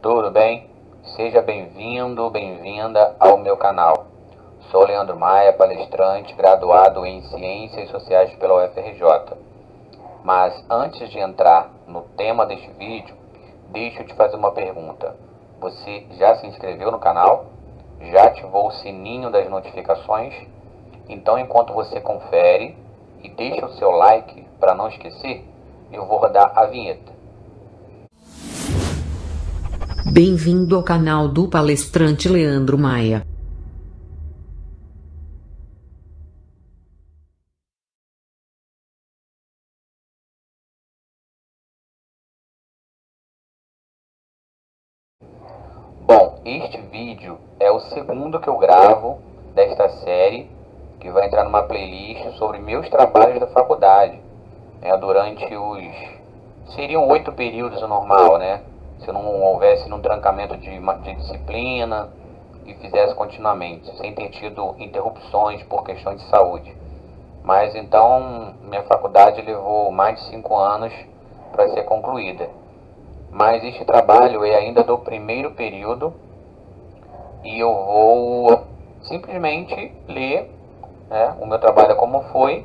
tudo bem? Seja bem-vindo, bem-vinda ao meu canal. Sou Leandro Maia, palestrante, graduado em Ciências Sociais pela UFRJ. Mas antes de entrar no tema deste vídeo, deixa eu te fazer uma pergunta. Você já se inscreveu no canal? Já ativou o sininho das notificações? Então, enquanto você confere e deixa o seu like para não esquecer, eu vou rodar a vinheta. Bem-vindo ao canal do palestrante Leandro Maia. Bom, este vídeo é o segundo que eu gravo desta série, que vai entrar numa playlist sobre meus trabalhos da faculdade, durante seriam 8 períodos normal, né? Se não houvesse um trancamento de disciplina e fizesse continuamente, sem ter tido interrupções por questões de saúde. Mas então, minha faculdade levou mais de 5 anos para ser concluída. Mas este trabalho é ainda do primeiro período e eu vou simplesmente ler, o meu trabalho como foi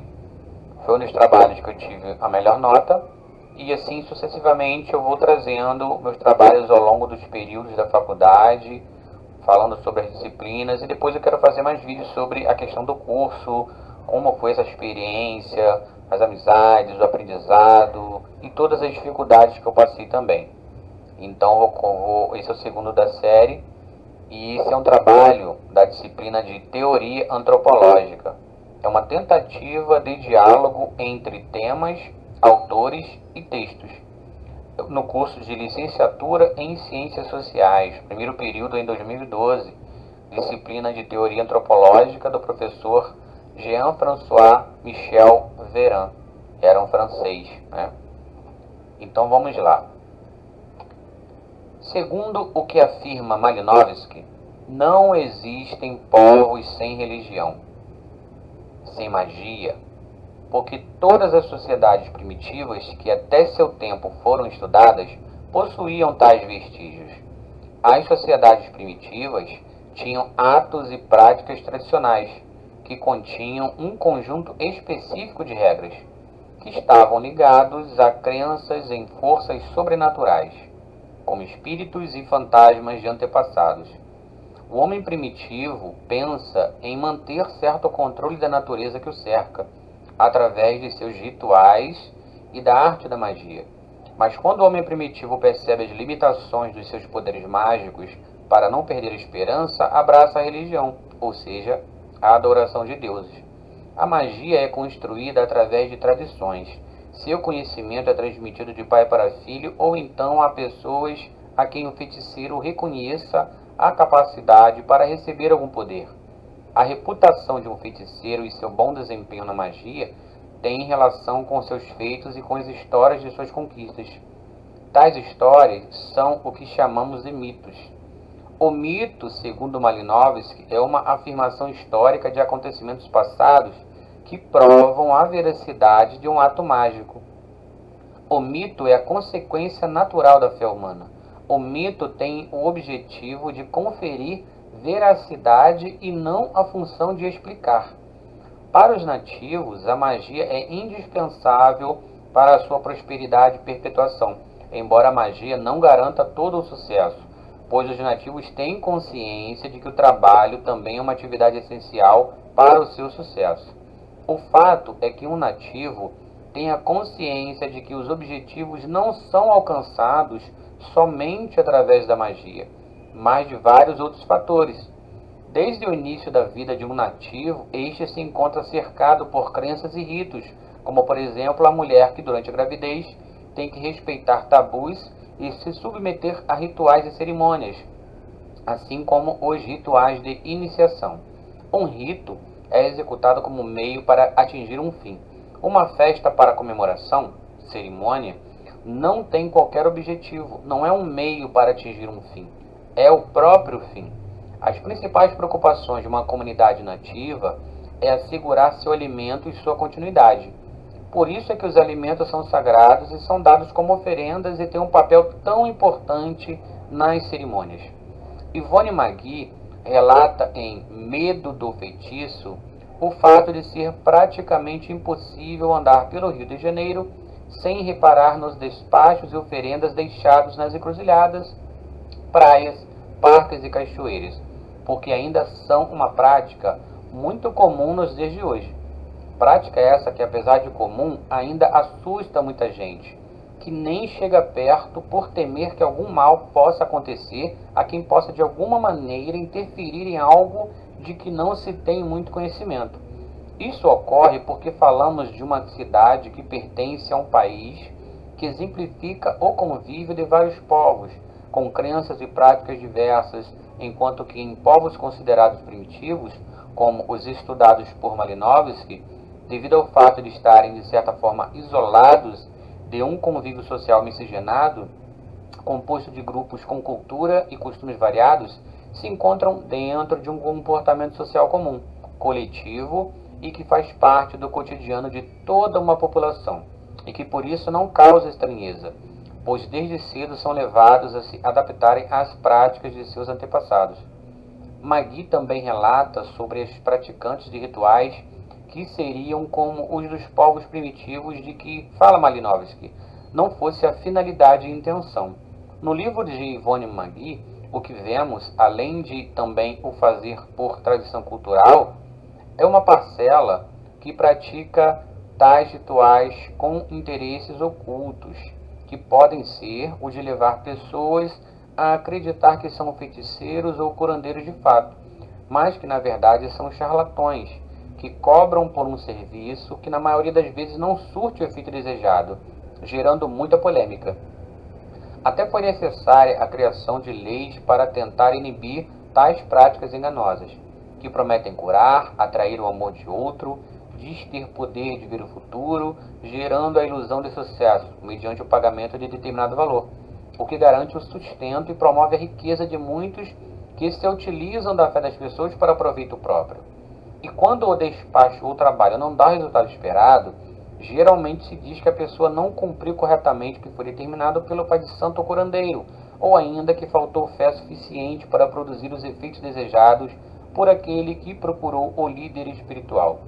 um dos trabalhos que eu tive a melhor nota, e assim sucessivamente eu vou trazendo meus trabalhos ao longo dos períodos da faculdade, falando sobre as disciplinas, e depois eu quero fazer mais vídeos sobre a questão do curso, como foi essa experiência, as amizades, o aprendizado e todas as dificuldades que eu passei também. Então esse é o segundo da série, e esse é um trabalho da disciplina de Teoria Antropológica. É uma tentativa de diálogo entre temas, autores e textos. No curso de Licenciatura em Ciências Sociais, primeiro período em 2012, disciplina de Teoria Antropológica do professor Jean-François Michel Véran. Era um francês, né? Então vamos lá. Segundo o que afirma Malinowski, não existem povos sem religião, sem magia, porque todas as sociedades primitivas que até seu tempo foram estudadas possuíam tais vestígios. As sociedades primitivas tinham atos e práticas tradicionais que continham um conjunto específico de regras, que estavam ligados a crenças em forças sobrenaturais, como espíritos e fantasmas de antepassados. O homem primitivo pensa em manter certo controle da natureza que o cerca, através de seus rituais e da arte da magia. Mas quando o homem primitivo percebe as limitações dos seus poderes mágicos, para não perder a esperança, abraça a religião, ou seja, a adoração de deuses. A magia é construída através de tradições. Seu conhecimento é transmitido de pai para filho, ou então a pessoas a quem o feiticeiro reconheça a capacidade para receber algum poder. A reputação de um feiticeiro e seu bom desempenho na magia têm relação com seus feitos e com as histórias de suas conquistas. Tais histórias são o que chamamos de mitos. O mito, segundo Malinowski, é uma afirmação histórica de acontecimentos passados que provam a veracidade de um ato mágico. O mito é a consequência natural da fé humana. O mito tem o objetivo de conferir veracidade e não a função de explicar. Para os nativos, a magia é indispensável para a sua prosperidade e perpetuação, embora a magia não garanta todo o sucesso, pois os nativos têm consciência de que o trabalho também é uma atividade essencial para o seu sucesso. O fato é que um nativo tem a consciência de que os objetivos não são alcançados somente através da magia, mas de vários outros fatores. Desde o início da vida de um nativo, este se encontra cercado por crenças e ritos, como por exemplo a mulher que durante a gravidez tem que respeitar tabus e se submeter a rituais e cerimônias, assim como os rituais de iniciação. Um rito é executado como meio para atingir um fim. Uma festa para comemoração, cerimônia, não tem qualquer objetivo, não é um meio para atingir um fim, é o próprio fim. As principais preocupações de uma comunidade nativa é assegurar seu alimento e sua continuidade. Por isso é que os alimentos são sagrados e são dados como oferendas e têm um papel tão importante nas cerimônias. Ivone Magui relata em Medo do Feitiço o fato de ser praticamente impossível andar pelo Rio de Janeiro sem reparar nos despachos e oferendas deixados nas encruzilhadas, praias, parques e cachoeiras, porque ainda são uma prática muito comum nos dias de hoje. Prática essa que, apesar de comum, ainda assusta muita gente, que nem chega perto por temer que algum mal possa acontecer a quem possa de alguma maneira interferir em algo de que não se tem muito conhecimento. Isso ocorre porque falamos de uma cidade que pertence a um país que exemplifica o convívio de vários povos, com crenças e práticas diversas, enquanto que em povos considerados primitivos, como os estudados por Malinowski, devido ao fato de estarem de certa forma isolados de um convívio social miscigenado, composto de grupos com cultura e costumes variados, se encontram dentro de um comportamento social comum, coletivo e que faz parte do cotidiano de toda uma população, e que por isso não causa estranheza, pois desde cedo são levados a se adaptarem às práticas de seus antepassados. Magui também relata sobre as praticantes de rituais que seriam como os dos povos primitivos de que fala Malinowski, não fosse a finalidade e intenção. No livro de Ivone Magui, o que vemos, além de também o fazer por tradição cultural, é uma parcela que pratica tais rituais com interesses ocultos, que podem ser o de levar pessoas a acreditar que são feiticeiros ou curandeiros de fato, mas que na verdade são charlatões, que cobram por um serviço que na maioria das vezes não surte o efeito desejado, gerando muita polêmica. Até foi necessária a criação de leis para tentar inibir tais práticas enganosas, que prometem curar, atrair o amor de outro, diz ter poder de ver o futuro, gerando a ilusão de sucesso, mediante o pagamento de determinado valor, o que garante o sustento e promove a riqueza de muitos que se utilizam da fé das pessoas para proveito próprio. E quando o despacho ou o trabalho não dá o resultado esperado, geralmente se diz que a pessoa não cumpriu corretamente o que foi determinado pelo pai de santo ou curandeiro, ou ainda que faltou fé suficiente para produzir os efeitos desejados por aquele que procurou o líder espiritual.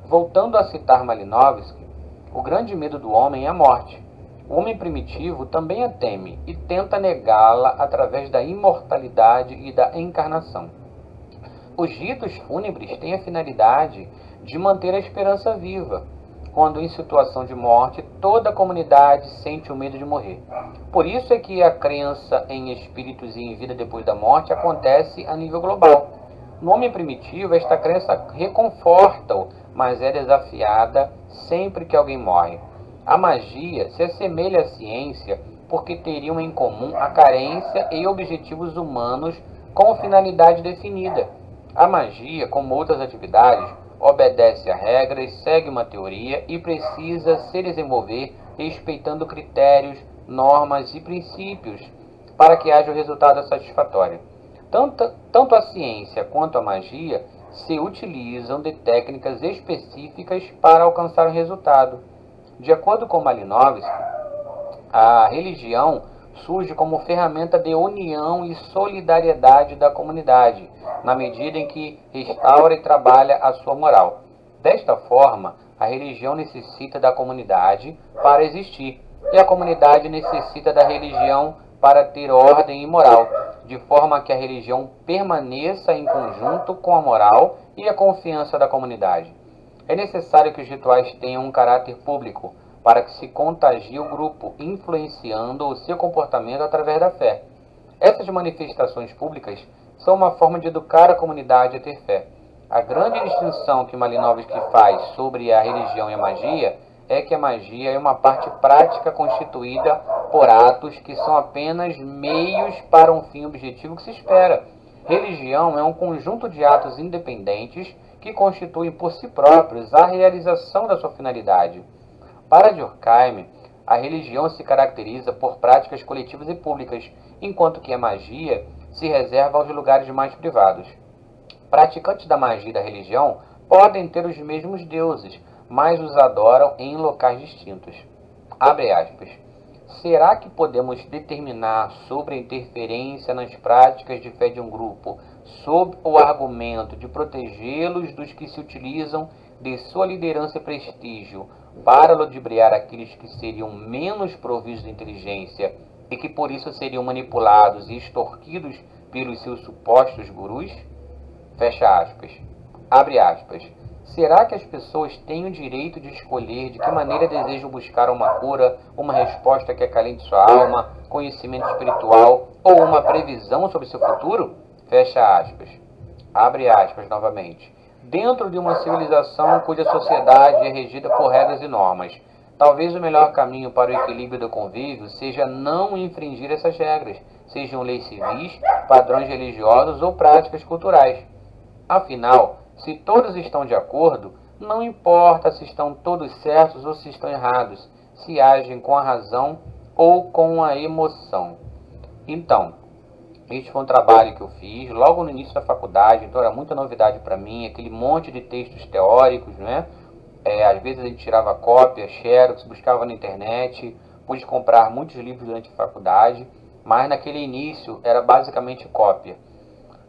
Voltando a citar Malinowski, o grande medo do homem é a morte. O homem primitivo também a teme e tenta negá-la através da imortalidade e da encarnação. Os ritos fúnebres têm a finalidade de manter a esperança viva, quando em situação de morte toda a comunidade sente o medo de morrer. Por isso é que a crença em espíritos e em vida depois da morte acontece a nível global. No homem primitivo, esta crença reconforta-o, mas é desafiada sempre que alguém morre. A magia se assemelha à ciência porque teriam em comum a carência e objetivos humanos com finalidade definida. A magia, como outras atividades, obedece a regras, segue uma teoria e precisa se desenvolver respeitando critérios, normas e princípios para que haja o resultado satisfatório. Tanto a ciência quanto a magia se utilizam de técnicas específicas para alcançar o resultado. De acordo com Malinowski, a religião surge como ferramenta de união e solidariedade da comunidade, na medida em que restaura e trabalha a sua moral. Desta forma, a religião necessita da comunidade para existir, e a comunidade necessita da religião para ter ordem e moral, de forma que a religião permaneça em conjunto com a moral e a confiança da comunidade. É necessário que os rituais tenham um caráter público, para que se contagie o grupo, influenciando o seu comportamento através da fé. Essas manifestações públicas são uma forma de educar a comunidade a ter fé. A grande distinção que Malinowski faz sobre a religião e a magia é que a magia é uma parte prática constituída por atos que são apenas meios para um fim objetivo que se espera. Religião é um conjunto de atos independentes que constituem por si próprios a realização da sua finalidade. Para Durkheim, a religião se caracteriza por práticas coletivas e públicas, enquanto que a magia se reserva aos lugares mais privados. Praticantes da magia e da religião podem ter os mesmos deuses, mas os adoram em locais distintos. Abre aspas. será que podemos determinar sobre a interferência nas práticas de fé de um grupo, sob o argumento de protegê-los dos que se utilizam de sua liderança e prestígio para ludibriar aqueles que seriam menos providos de inteligência e que por isso seriam manipulados e extorquidos pelos seus supostos gurus? Fecha aspas. Abre aspas. Será que as pessoas têm o direito de escolher de que maneira desejam buscar uma cura, uma resposta que acalente sua alma, conhecimento espiritual ou uma previsão sobre seu futuro? Fecha aspas. Abre aspas novamente. Dentro de uma civilização cuja sociedade é regida por regras e normas, talvez o melhor caminho para o equilíbrio do convívio seja não infringir essas regras, sejam leis civis, padrões religiosos ou práticas culturais. Afinal, se todos estão de acordo, não importa se estão todos certos ou se estão errados, se agem com a razão ou com a emoção. Então, este foi um trabalho que eu fiz logo no início da faculdade, então era muita novidade para mim, aquele monte de textos teóricos, né? Às vezes a gente tirava cópia, xerox, buscava na internet, pude comprar muitos livros durante a faculdade, mas naquele início era basicamente cópia.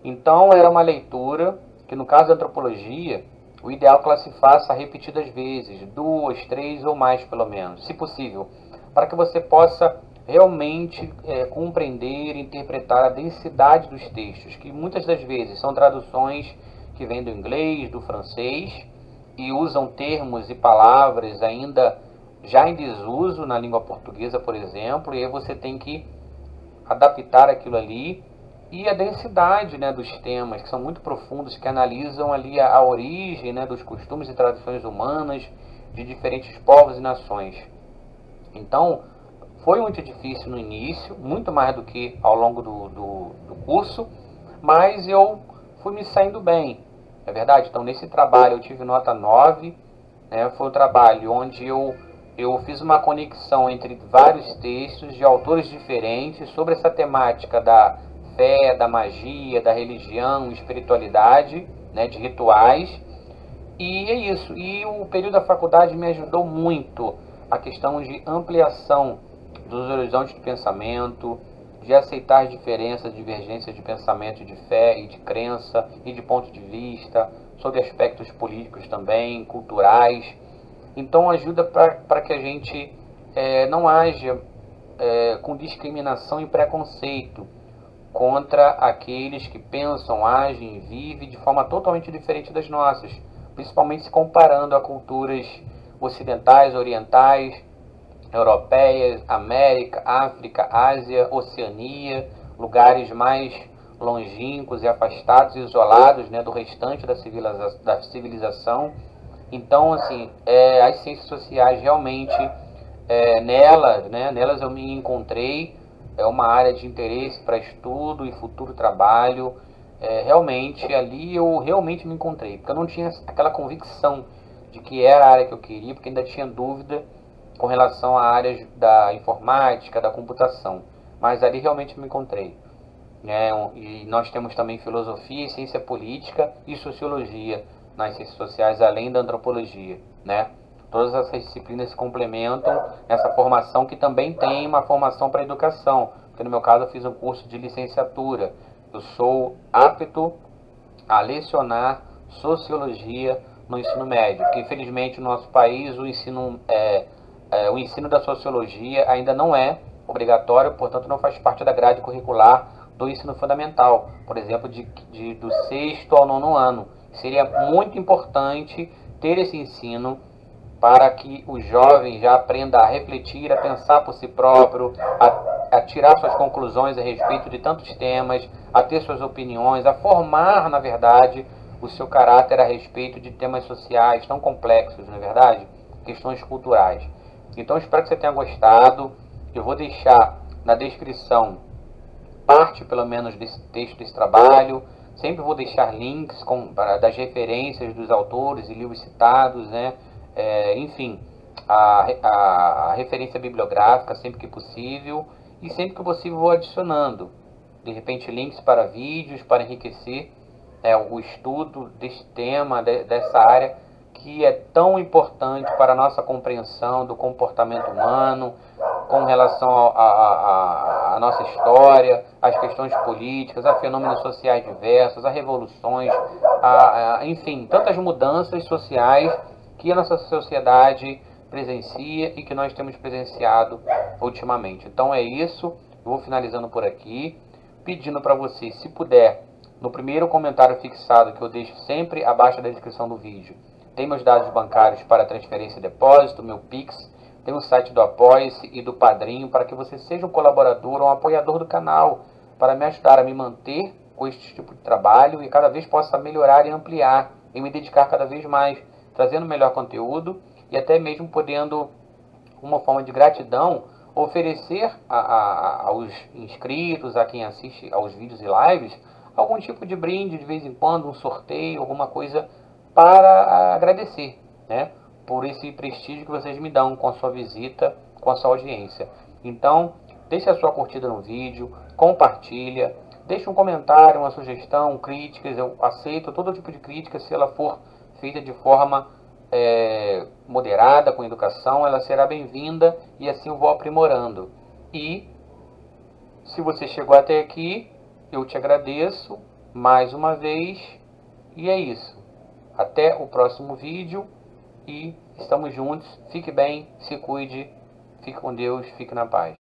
Então era uma leitura que, no caso da antropologia, o ideal é que ela se faça repetidas vezes, 2, 3 ou mais pelo menos, se possível, para que você possa realmente compreender e interpretar a densidade dos textos, que muitas das vezes são traduções que vêm do inglês, do francês, e usam termos e palavras ainda já em desuso na língua portuguesa, por exemplo, e aí você tem que adaptar aquilo ali, e a densidade, né, dos temas, que são muito profundos, que analisam ali a origem, né, dos costumes e tradições humanas de diferentes povos e nações. Então, foi muito difícil no início, muito mais do que ao longo do curso, mas eu fui me saindo bem, é verdade? Então, nesse trabalho eu tive nota 9, né, foi um trabalho onde eu fiz uma conexão entre vários textos de autores diferentes sobre essa temática da fé, da magia, da religião, espiritualidade, né, de rituais. E é isso. E o período da faculdade me ajudou muito a questão de ampliação dos horizontes de pensamento, de aceitar as diferenças, divergências de pensamento, de fé e de crença e de ponto de vista, sobre aspectos políticos também, culturais. Então ajuda para que a gente não haja com discriminação e preconceito contra aqueles que pensam, agem e vivem de forma totalmente diferente das nossas, principalmente se comparando a culturas ocidentais, orientais, europeias, América, África, Ásia, Oceania, lugares mais longínquos e afastados e isolados, né, do restante da civilização. Então, assim, as ciências sociais realmente, nelas eu me encontrei, é uma área de interesse para estudo e futuro trabalho. Realmente, ali eu realmente me encontrei, porque eu não tinha aquela convicção de que era a área que eu queria, porque ainda tinha dúvida com relação a áreas da informática, da computação. Mas ali realmente me encontrei. E nós temos também filosofia, ciência política e sociologia nas ciências sociais, além da antropologia, né? Todas essas disciplinas se complementam nessa formação, que também tem uma formação para educação, porque no meu caso eu fiz um curso de licenciatura. Eu sou apto a lecionar sociologia no ensino médio, porque infelizmente no nosso país o ensino da sociologia ainda não é obrigatório, portanto não faz parte da grade curricular do ensino fundamental, por exemplo, do 6º ao 9º ano. Seria muito importante ter esse ensino para que o jovem já aprenda a refletir, a pensar por si próprio, a tirar suas conclusões a respeito de tantos temas, a ter suas opiniões, a formar, na verdade, o seu caráter a respeito de temas sociais tão complexos, não é verdade? Questões culturais. Então, espero que você tenha gostado. Eu vou deixar na descrição parte, pelo menos, desse texto, desse trabalho. Sempre vou deixar links das referências dos autores e livros citados, né? Enfim, a referência bibliográfica sempre que possível, e sempre que possível vou adicionando, de repente, links para vídeos, para enriquecer o estudo desse tema, dessa área, que é tão importante para a nossa compreensão do comportamento humano, com relação à nossa história, às questões políticas, a fenômenos sociais diversos, a revoluções, enfim, tantas mudanças sociais que a nossa sociedade presencia e que nós temos presenciado ultimamente. Então é isso, eu vou finalizando por aqui, pedindo para você, se puder, no primeiro comentário fixado que eu deixo sempre abaixo da descrição do vídeo, tem meus dados bancários para transferência e depósito, meu Pix, tem o site do Apoia-se e do Padrinho para que você seja um colaborador ou um apoiador do canal, para me ajudar a me manter com este tipo de trabalho e cada vez possa melhorar e ampliar e me dedicar cada vez mais, trazendo melhor conteúdo e até mesmo podendo, uma forma de gratidão, oferecer aos inscritos, a quem assiste aos vídeos e lives, algum tipo de brinde de vez em quando, um sorteio, alguma coisa para agradecer, né, por esse prestígio que vocês me dão com a sua visita, com a sua audiência. Então, deixe a sua curtida no vídeo, compartilha, deixe um comentário, uma sugestão, críticas. Eu aceito todo tipo de crítica, se ela for feita de forma moderada, com educação, ela será bem-vinda e assim eu vou aprimorando. E se você chegou até aqui, eu te agradeço mais uma vez e é isso. Até o próximo vídeo e estamos juntos. Fique bem, se cuide, fique com Deus, fique na paz.